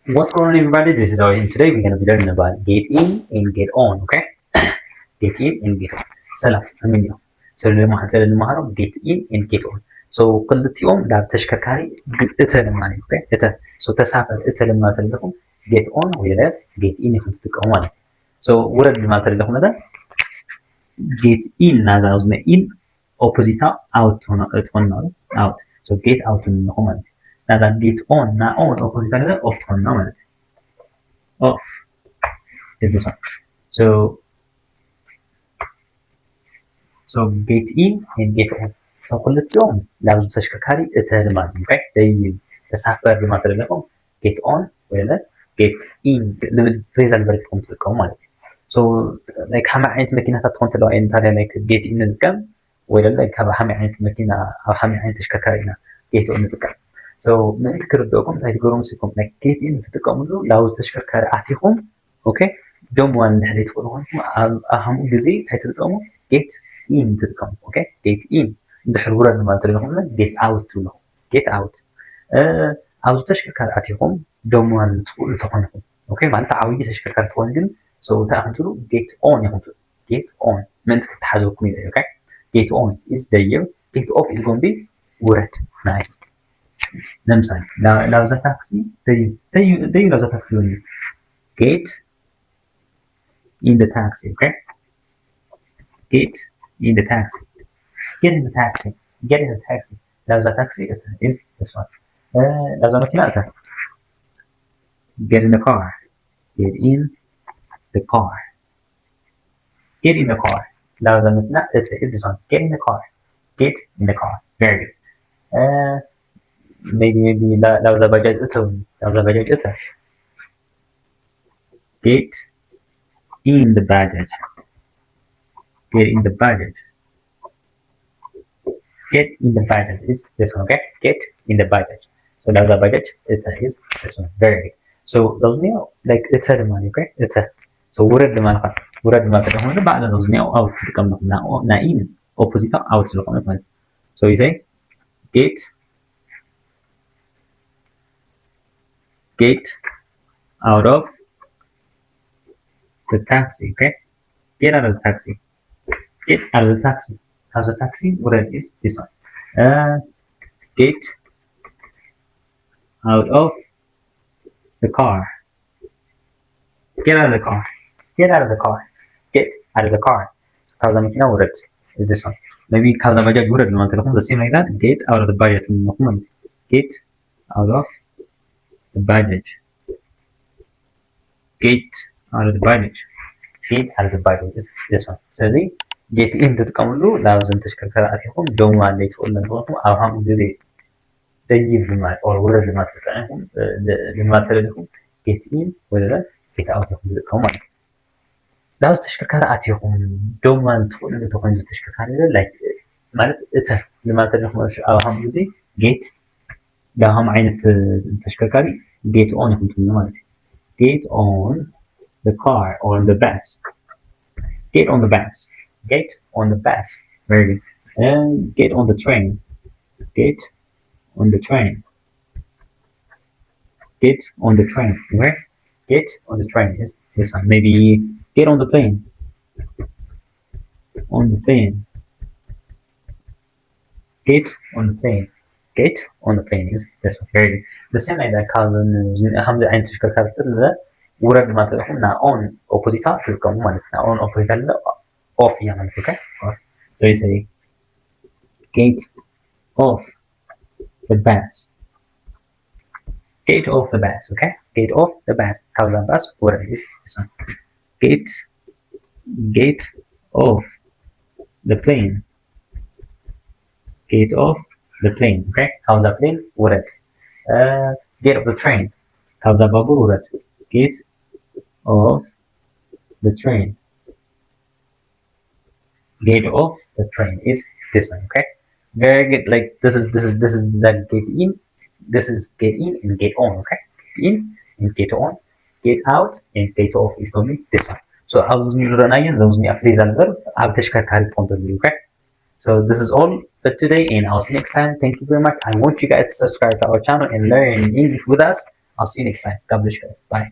What's going on, everybody? This is Orion. Today we're going to be learning about get in and get on, okay? Get in and get on. سلام أمين يوم. So لما get in and get on. So كلتيهم لا تشككاري إتلم يعني okay? إتل. So تسافر إتلم ما تلقهم get on ولا get in يكون تتكلم مالك. So ورد ما تلقهم هذا get in هذا وزن in opposite out هنا تكون out. So get out من هم هذا get on نا on opposite هذا off تكون مالك. Off is this one. So get in and get on. So كلتيهم لازم تشككاري إتلم okay? They تسافر لما تلقهم get on ولا get in. The phrase اللي بريكم تتكلم مالك. So like هم عينت ماكينة تكون تلو عين تاني like get in الكم ولا like هم عينت ماكينة أو هم عينت تشككارينا get on الكم. So من تكردوكم تقولون سيكم like get in تتكلموا لو تشككاري أعطيكم okay دوم وان هذي تقولون أهم جزء تتكلموا get in تتكلم okay get in دحرورا لما تلقون get out تلو get out أو تشككاري أعطيكم دوم وان تقول تقولون okay معناته عاوي تشككاري تقولون جن so تأخذوا get on يقولون get on من تحزوا كمية okay get on is there get off is going to be word nice نمسك لو ذا تاكسي they لو ذا تاكسي get in the taxi okay get in the taxi get in the taxi get in the taxi لو ذا taxi is this one لو ذا مكنة get in the car get in the car get in the car لو ذا مكنة is this one get in the car get in the car very good maybe لو ذا بجاج لو ذا بجاج get in the baggage get in the baggage get in the baggage is this one okay get in the baggage so لو ذا baggage is this one very good so those new like it's a money okay it's a so ورد ما تدخلون بعد those new out تتكلم na in opposite out تلقون so you say get out of the taxi okay get out of the taxi get out of the taxi how's the taxi what it is this one get out of the car get out of the car get out of the car get out of the car so how's the مكينة what it is this one maybe how's the baggage what it لما تلقون the same like that get out of the budget get out of the baggage get out of the baggage get out of the baggage is this one ስለዚህ get in تتقمሉ لازم ተሽከርከራቲኩም ደሞ አለ ይተወለን ተወቁ አሁን ጊዜ ደይብ ማለት or ወረድ ማለት ተጠቅሙ ለማተለልኩም get in ወለለ get out ይሁን ማለት ላውስ ተሽከርከራቲኩም ደሞ ማለት ተወለን ተቆንጆ ተሽከርካሪ like ማለት እተ ለማተለልኩም አሁን ጊዜ get ለአሁን አይነት ተሽከርካሪ get on ይሁን ማለት get on the car or the bus get on the bus get on the bus very good and get on the train get on the train get on the train okay get on the train is this one maybe get on the plane on the plane get on the plane get on the plane is this one very good the same like that cousin hamza عين تشكركار ورد ما تلقون na on opposite تلقون ማለት na on opposite አለ off يعني okay off so you say get off the bus get off the bus okay get off the bus how's the bus what is this one get off the plane get off the plane okay how's the plane what get off the train how's the bubble what get off the train get off the train is this one okay very good like this is the get in this is get in and get on okay get in and get on get out and get off is going to be this one so how does new run again those new phrasal verb have ተሽከርካሪ point okay so this is all for today and I'll see you next time thank you very much I want you guys to subscribe to our channel and learn English with us I'll see you next time. God bless you guys. Bye.